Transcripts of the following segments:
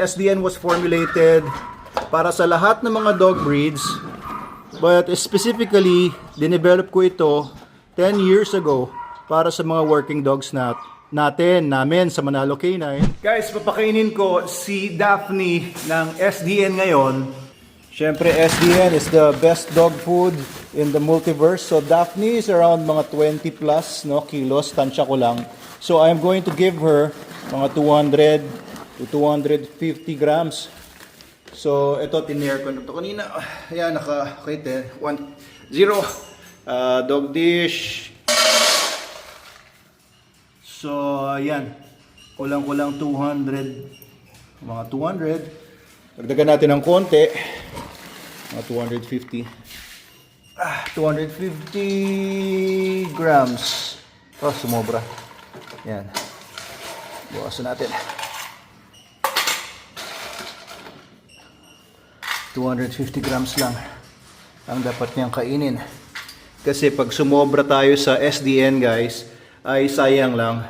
SDN was formulated para sa lahat ng mga dog breeds, but specifically, dinevelop ko ito 10 years ago para sa mga working dogs namin sa Manalo Canine. Guys, papakainin ko si Daphne ng SDN ngayon. Siyempre, SDN is the best dog food in the multiverse. So Daphne is around mga 20 plus kilos, tansya ko lang. So I'm going to give her mga 200 to 250 grams. So ito, tinare ko na ito kanina. Ayan, naka-kite. 1-0. Dog dish. So ayan, kulang-kulang 200. Mga 200. Dagdagan natin ng konti. Mga 250. 250 grams. Oh, sumobra. Yan. Bukasan natin. 250 grams lang ang dapat niyang kainin. Kasi pag sumobra tayo sa SDN, guys, ay sayang lang.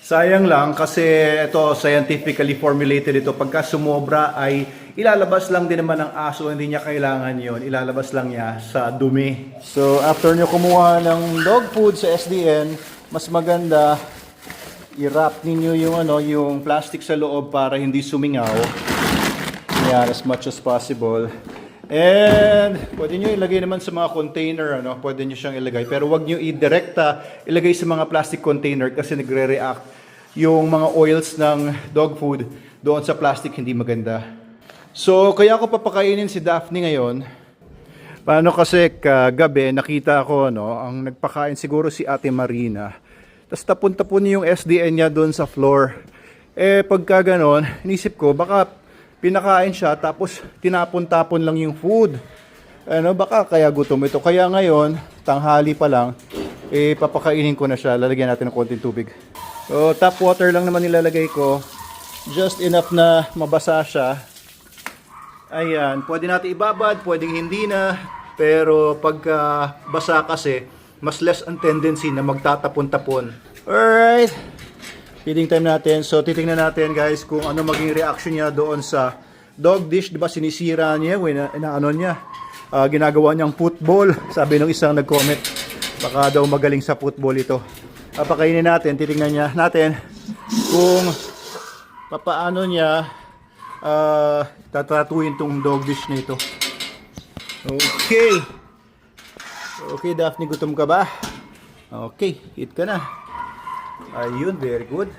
Sayang lang kasi ito scientifically formulated ito. Pagka sumobra ay ilalabas lang din naman ng aso, hindi niya kailangan yon. Ilalabas lang niya sa dumi. So after nyo kumuha ng dog food sa SDN, mas maganda i-wrap ninyo yung plastic sa loob para hindi sumingaw. Yan, as much as possible. And pwede nyo ilagay naman sa mga container, pwede nyo siyang ilagay. Pero wag nyo i-direkta ilagay sa mga plastic container kasi nagre-react yung mga oils ng dog food doon sa plastic, hindi maganda. So, kaya ako papakainin si Daphne ngayon. Paano kasi kagabi nakita ko, ang nagpakain siguro si Ate Marina. Tapos tapon-tapon niya yung SDN niya doon sa floor. Pagka ganon, inisip ko, baka pinakain siya tapos tinapon-tapon lang yung food. Baka kaya gutom ito. Kaya ngayon, tanghali pa lang, papakainin ko na siya. Lalagyan natin ng konting tubig. So, tap water lang naman nilalagay ko. Just enough na mabasa siya. Ayan, pwede natin ibabad, pwedeng hindi na. Pero pagka basa kasi, mas less ang tendency na magtatapon-tapon. Alright. Feeding time natin. So, titingnan natin guys kung ano maging reaction niya doon sa dog dish. Diba sinisira niya, ginagawa niyang football. Sabi ng isang nag-comment, baka daw magaling sa football ito. Papakainin natin, titingnan natin kung papaano niya tatratuin tong dog dish na ito. Okay. Okay, Daphne, gutom ka ba? Okay, eat ka na. Ayun, very good.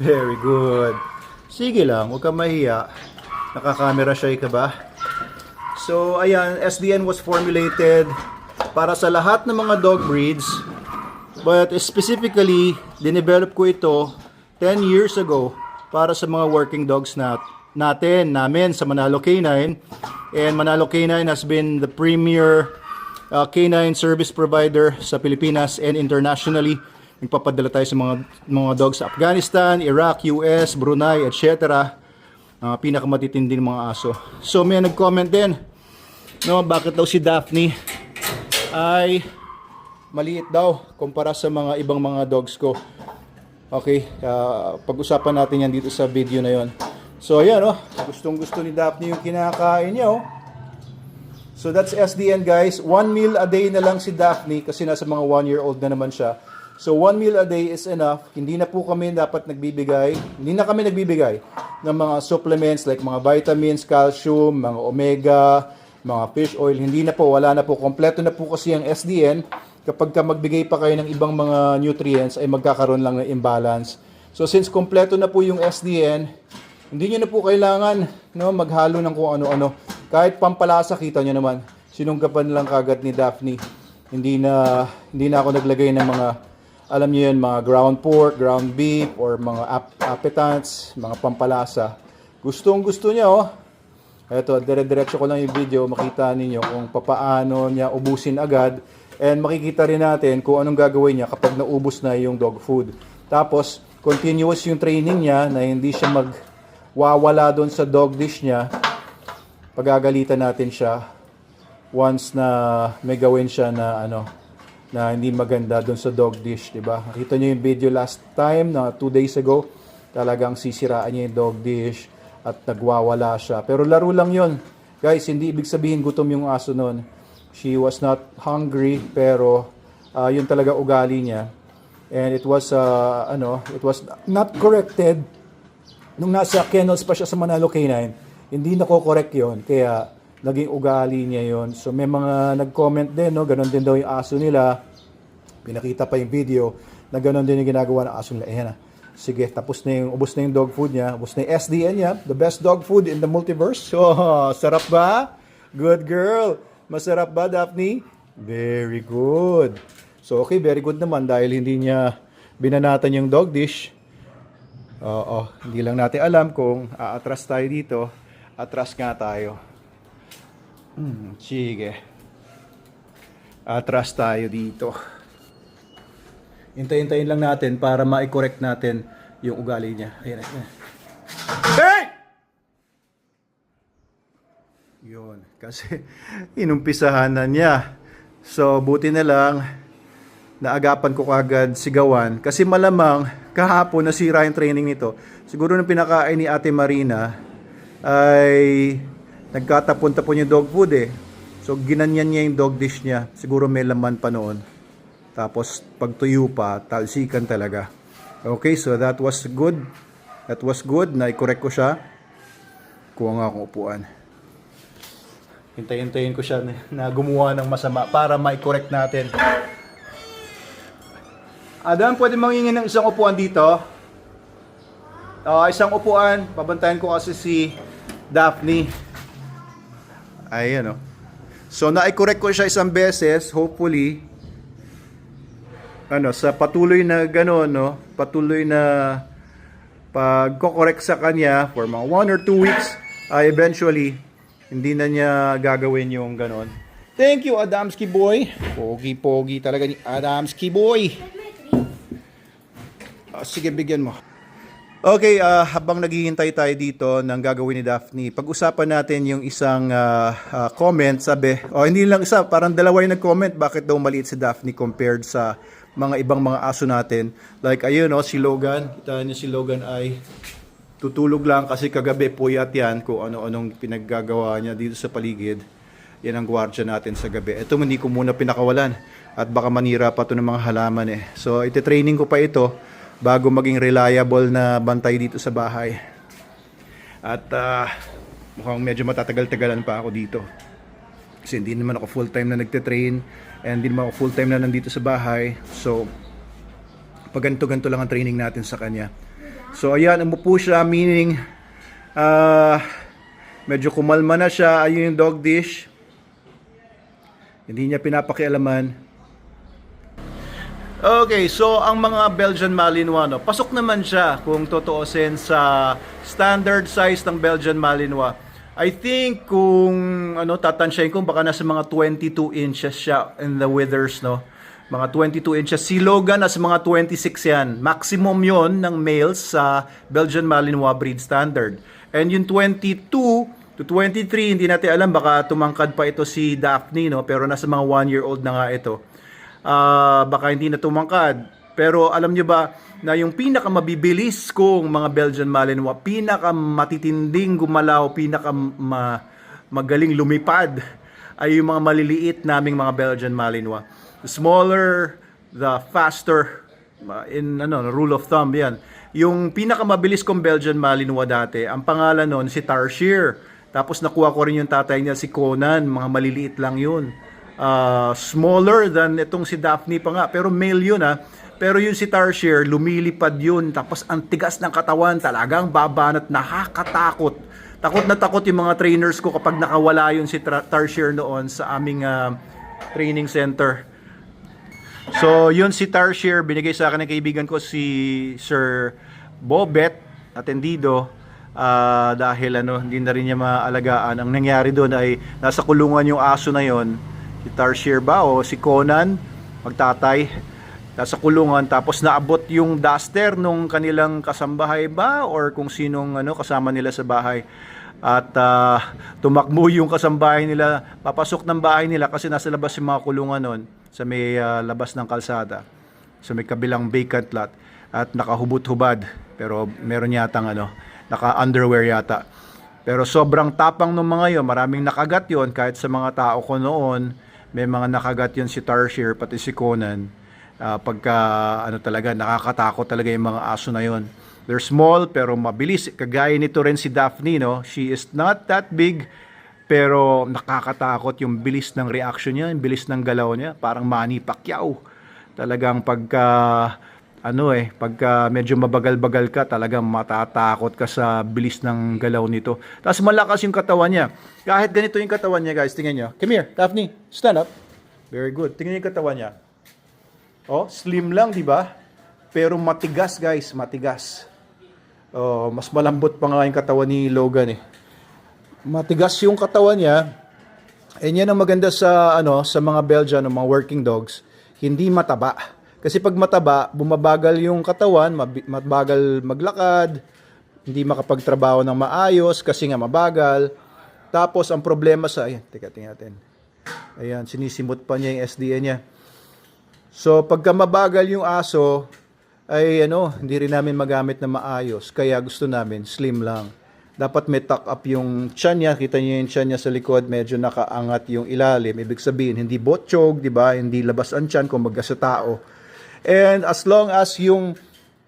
Very good. Sige lang, huwag kang mahiya. Nakakamera shy ka ba? So, ayan, SDN was formulated para sa lahat ng mga dog breeds. But specifically, dinevelop ko ito 10 years ago para sa mga working dogs namin sa Manalo Canine. And Manalo Canine has been the premier canine service provider sa Pilipinas and internationally. Nagpapadala tayo sa mga dogs sa Afghanistan, Iraq, US, Brunei, etc. Pinakamatitinding mga aso. So may nag-comment din, bakit daw si Daphne ay maliit daw kumpara sa mga ibang mga dogs ko. Okay, pag-usapan natin yan dito sa video na yon. So ayan, gustong-gusto ni Daphne yung kinakain niya. So that's SDN guys. 1 meal a day na lang si Daphne kasi nasa mga 1-year-old na naman siya. So 1 meal a day is enough. Hindi na kami nagbibigay ng mga supplements like mga vitamins, calcium, mga omega, mga fish oil. Hindi na po, wala na po. Kompleto na po kasi ang SDN. Kapag magbigay pa kayo ng ibang mga nutrients ay magkakaroon lang ng imbalance. So since kompleto na po yung SDN, hindi nyo na po kailangan maghalo ng kung ano-ano. Kahit pampalasa, kita nyo naman. Sinunggapan lang kagad ni Daphne. Hindi na ako naglagay ng mga, alam nyo yun, mga ground pork, ground beef, or mga appetants, mga pampalasa. Gustong-gusto niya, Eto, dire-diretso ko lang yung video, makita ninyo kung papaano niya ubusin agad. And makikita rin natin kung anong gagawin niya kapag naubos na yung dog food. Tapos, continuous yung training niya na hindi siya magwawala doon sa dog dish niya. Pagagalitan natin siya once na may gawin siya na na hindi maganda doon sa dog dish, 'di ba? Nakita niyo yung video last time na 2 days ago. talagang sisiraan niya yung dog dish at nagwawala siya. Pero laro lang yon, guys, hindi ibig sabihin gutom yung aso nun. She was not hungry, pero yun talaga ugali niya. And it was it was not corrected nung nasa kennels pa siya sa Manalo Canine. Hindi nako-correct yon, kaya naging ugali niya yon. So may mga nag-comment din, no, ganun din daw yung aso nila. Pinakita pa yung video na ganun din yung ginagawa ng aso nila. Ayan na. Sige, tapos na yung, ubos na yung dog food niya, ubos na yung SDN niya, the best dog food in the multiverse. So, sarap ba? Good girl. Masarap ba, Daphne? Very good. So, okay, very good naman dahil hindi niya binanatan yung dog dish. Hindi lang natin alam kung aatras tayo dito. Atras nga tayo. Sige. Atras tayo dito. Hintayin lang natin para ma-correct natin yung ugali niya. Ayan, ayan. Hey! Yun. Kasi inumpisahan na niya. So, buti na lang naagapan ko kagad sigawan. Kasi malamang kahapon nasira yung training nito. Siguro nung pinakain ni Ate Marina ay nagkatapon-tapon yung dog food eh. So, ginanyan niya yung dog dish niya. Siguro may laman pa noon. Tapos, pag tuyo pa, talsikan talaga. Okay, so that was good. That was good. Na-correct ko siya. Kuha nga akong upuan. Hintayin ko siya na gumawa ng masama para ma-correct natin. Adam, pwede mangingin ng isang upuan dito? Isang upuan. Pabantayan ko kasi si Daphne. Ayan, oh. So, na-correct ko siya isang beses. Hopefully, sa patuloy na gano'n, no? Patuloy na pag-correct sa kanya for mga 1 or 2 weeks, eventually, hindi na niya gagawin yung gano'n. Thank you, Adamski boy. Pogi-pogi talaga ni Adamski boy. Sige, bigyan mo. Okay, habang naghihintay tayo dito ng gagawin ni Daphne, pag-usapan natin yung isang comment. Sabi, hindi lang isa, parang dalawa yung nag-comment, bakit daw maliit si Daphne compared sa mga ibang mga aso natin. Like, ayun, si Logan. Kita niyo si Logan ay tutulog lang kasi kagabi puyat yan kung ano-anong pinaggagawa niya dito sa paligid. Yan ang gwardiya natin sa gabi. Ito, hindi ko muna pinakawalan at baka manira pa ito ng mga halaman eh. So, iti-training ko pa ito bago maging reliable na bantay dito sa bahay. At mukhang medyo matatagal-tagalan pa ako dito. Kasi hindi naman ako full-time na nagte-train and hindi naman ako full-time na nandito sa bahay. So, pag ganito-ganito lang ang training natin sa kanya. So, ayan, umupo siya, meaning medyo kumalma na siya. Ayun yung dog dish. Hindi niya pinapakialaman. Okay, so ang mga Belgian Malinois, pasok naman siya kung totoosin sa standard size ng Belgian Malinois. I think kung tatansyahin ko baka nasa mga 22 inches siya in the withers, no? Mga 22 inches. Si Logan nasa mga 26 yan. Maximum yon ng males sa Belgian Malinois breed standard. And yung 22 to 23, hindi natin alam, baka tumangkad pa ito si Daphne, no? Pero nasa mga 1-year-old na nga ito. Baka hindi na tumangkad. Pero alam nyo ba na yung pinakamabibilis kong mga Belgian Malinois, pinakamatitinding gumalaw, magaling lumipad ay yung mga maliliit naming mga Belgian Malinois. The smaller, the faster. In rule of thumb yan. Yung pinakamabilis kong Belgian Malinois dati, ang pangalan nun si Tarsier. Tapos nakuha ko rin yung tatay niya si Conan, mga maliliit lang yun. Smaller than itong si Daphne pa nga, pero male yun Pero yung si Tarsier, lumilipad yun. Tapos ang tigas ng katawan, talagang babanat, nakakatakot. Takot na takot yung mga trainers ko kapag nakawala yun si Tarsier noon sa aming training center. So yun si Tarsier, binigay sa akin ng kaibigan ko si Sir Bobet Atendido. Dahil hindi na rin niya maalagaan. Ang nangyari doon ay nasa kulungan yung aso na yon, si Tarsier ba o si Conan, magtatay. Nasa kulungan, tapos naabot yung duster nung kanilang kasambahay ba or kung sinong kasama nila sa bahay. At tumakbo yung kasambahay nila, papasok ng bahay nila kasi nasa labas yung mga kulungan nun, sa may labas ng kalsada, sa may kabilang vacant lot. at nakahubot-hubad. Pero meron yatang naka-underwear yata. Pero sobrang tapang ng mga yon, maraming nakagat yon kahit sa mga tao ko noon, may mga nakagat yon si Tarsier pati si Conan. Pagka talaga nakakatakot talaga yung mga aso na yon. They're small pero mabilis. Kagaya nito rin si Daphne, no? She is not that big pero nakakatakot yung bilis ng reaction niya, yung bilis ng galaw niya, parang Manny Pacquiao. Talagang pagka medyo mabagal-bagal ka, talagang matatakot ka sa bilis ng galaw nito. Tapos malakas yung katawan niya. Kahit ganito yung katawan niya, guys, tingnan niyo. Come here, Daphne, stand up. Very good. Tingnan yung katawan niya. Oh, slim lang, di ba? Pero matigas, guys, matigas. Oh, mas malambot pa nga yung katawan ni Logan eh. Matigas yung katawan niya. And yan ang maganda sa sa mga Belgian o mga working dogs, hindi mataba. Kasi pag mataba, bumabagal yung katawan, mabagal maglakad, hindi makapagtrabaho ng maayos kasi nga mabagal. Tapos ang problema ayan, tingnan natin. Ayan, sinisimot pa niya yung SDN niya. So pagka mabagal yung aso, ay hindi rin namin magamit na maayos. Kaya gusto namin slim lang. Dapat may tuck up yung tiyan niya. Kita niyo yung tiyan niya sa likod, medyo nakaangat yung ilalim. Ibig sabihin, hindi botchog, di ba? Hindi labas ang tiyan kung magka sa tao. And as long as yung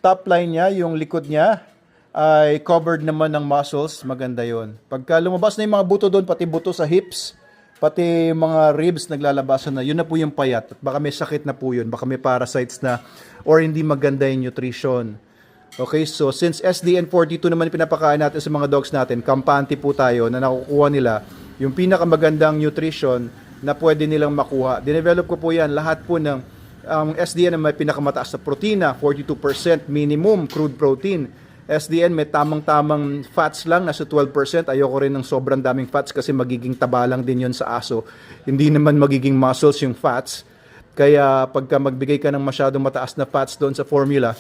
top line niya, yung likod niya, ay covered naman ng muscles, maganda yon. Pagka lumabas na yung mga buto doon, pati buto sa hips, pati mga ribs naglalabasan na, yun na po yung payat. At baka may sakit na po yun, baka may parasites na, or hindi maganda yung nutrition. Okay, so since SDN42 naman pinapakain natin sa mga dogs natin, kampante po tayo na nakukuha nila yung pinakamagandang nutrition na pwede nilang makuha. Dinevelop ko po yan, lahat po ng SDN na may pinakamataas na protina, 42% minimum crude protein. SDN may tamang-tamang fats lang, nasa 12%. Ayoko rin ng sobrang daming fats kasi magiging taba lang din yun sa aso. Hindi naman magiging muscles yung fats. Kaya pagka magbigay ka ng masyadong mataas na fats doon sa formula,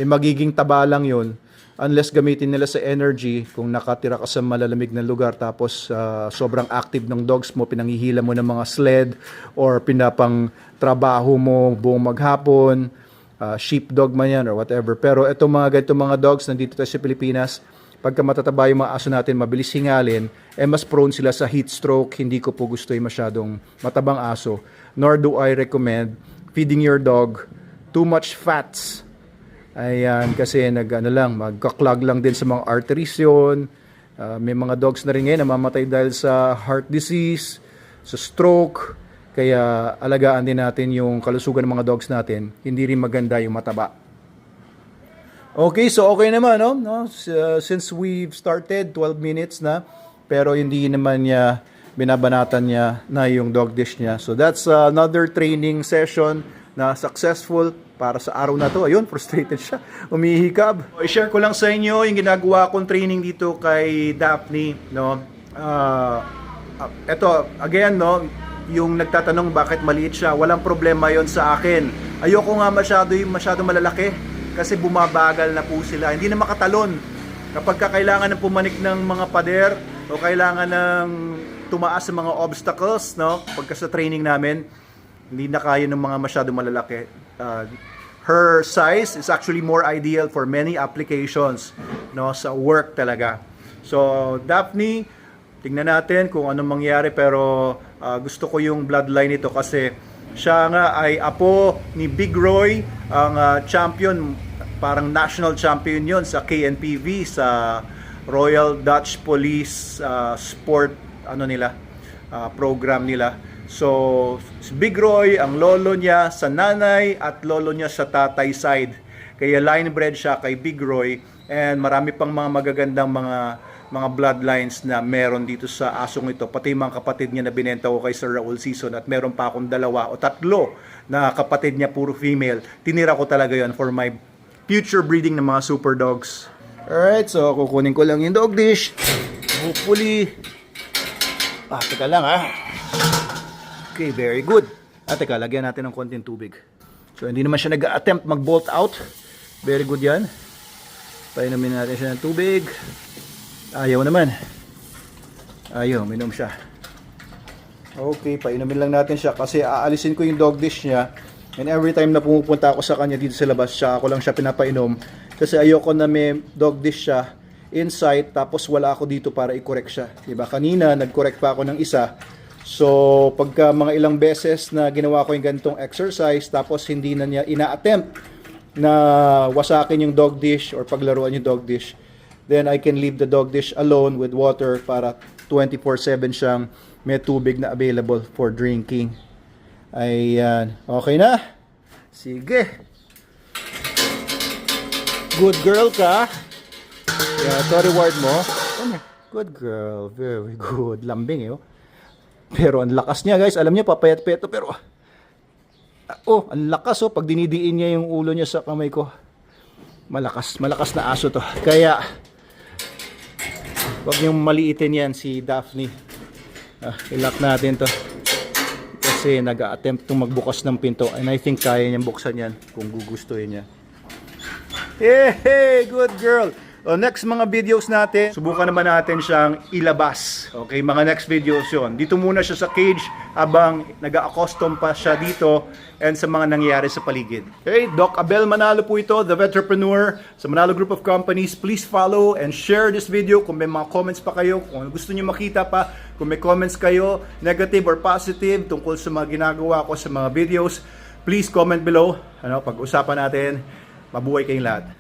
magiging taba lang yun unless gamitin nila sa energy kung nakatira ka sa malalamig na lugar tapos sobrang active ng dogs mo, pinanghihila mo ng mga sled or pinapang trabaho mo buong maghapon, sheepdog man yan or whatever. Pero itong mga ganitong mga dogs nandito tayo sa Pilipinas, pagka matataba yung mga aso natin, mabilis hingalin, mas prone sila sa heat stroke. Hindi ko po gusto yung masyadong matabang aso. Nor do I recommend feeding your dog too much fats. Ayan, kasi magka-clog lang din sa mga arteries yun. May mga dogs na rin ngayon namamatay dahil sa heart disease, sa stroke. Kaya alagaan din natin yung kalusugan ng mga dogs natin. Hindi rin maganda yung mataba. Okay, so okay naman, no? Since we've started, 12 minutes na. Pero hindi naman niya binabanatan niya na yung dog dish niya. So that's another training session na successful para sa araw na to. Ayun, frustrated siya. Umihikab. I-share ko lang sa inyo yung ginagawa kong training dito kay Daphne, no? Ito, again, no? Yung nagtatanong bakit maliit siya, walang problema yon sa akin. Ayoko nga masyado malalaki kasi bumabagal na po sila. Hindi na makatalon. Kapag kailangan ng pumanik ng mga pader o kailangan ng tumaas sa mga obstacles, no? Pagka sa training namin, hindi na kaya ng mga masyado malalaki. Her size is actually more ideal for many applications, no, sa work talaga. So Daphne, tingnan natin kung anong mangyari, pero gusto ko yung bloodline nito kasi siya nga ay apo ni Big Roy, ang champion, parang national champion yon sa KNPV, sa Royal Dutch Police sport program nila. So, si Big Roy, ang lolo niya sa nanay at lolo niya sa tatay side. Kaya line-bred siya kay Big Roy, and marami pang mga magagandang mga bloodlines na meron dito sa asong ito. Pati mga kapatid niya na binenta ko kay Sir Raul Season, at meron pa akong 2 o 3 na kapatid niya puro female. Tinira ko talaga yon for my future breeding ng mga super dogs. Alright, so kukunin ko lang yung dog dish. Hopefully, teka lang Okay, very good. Teka, lagyan natin ng konting tubig. So, hindi naman siya nag-attempt mag-bolt out. Very good yan. Painumin natin siya ng tubig. Ayaw naman. Ayaw, minom siya. Okay, painumin lang natin siya kasi aalisin ko yung dog dish niya. And every time na pumupunta ako sa kanya dito sa labas, ako lang siya pinapainom. Kasi ayoko na may dog dish siya inside, tapos wala ako dito para i-correct siya. Diba? Kanina, nag-correct pa ako ng isa. So, pagka mga ilang beses na ginawa ko yung ganitong exercise, tapos hindi na niya ina-attempt na wasakin yung dog dish or paglaruan yung dog dish, then I can leave the dog dish alone with water para 24/7 siyang may tubig na available for drinking. Ayan. Okay na? Sige. Good girl ka. Yeah, ito reward mo. Good girl. Very good. Lambing eh. Oh. Pero ang lakas niya guys. Alam niyo, papayat-peto. Pero, ang lakas oh. Pag dinidiin niya yung ulo niya sa kamay ko. Malakas na aso to. Kaya, huwag niyong maliitin yan si Daphne. I-lock natin to. Kasi nag-attempt itong magbukas ng pinto. And I think kaya niyang buksan yan kung gugustuhin niya. Hey, good girl. Next mga videos natin, subukan naman natin siyang ilabas. Okay, mga next videos yon. Dito muna siya sa cage habang nag-a-accustom pa siya dito and sa mga nangyayari sa paligid. Okay, Doc Abel Manalo po ito, the Vetrepreneur sa Manalo Group of Companies. Please follow and share this video kung may mga comments pa kayo, kung gusto niyo makita pa, kung may comments kayo, negative or positive tungkol sa mga ginagawa ko sa mga videos, please comment below. Pag-usapan natin. Mabuhay kayong lahat.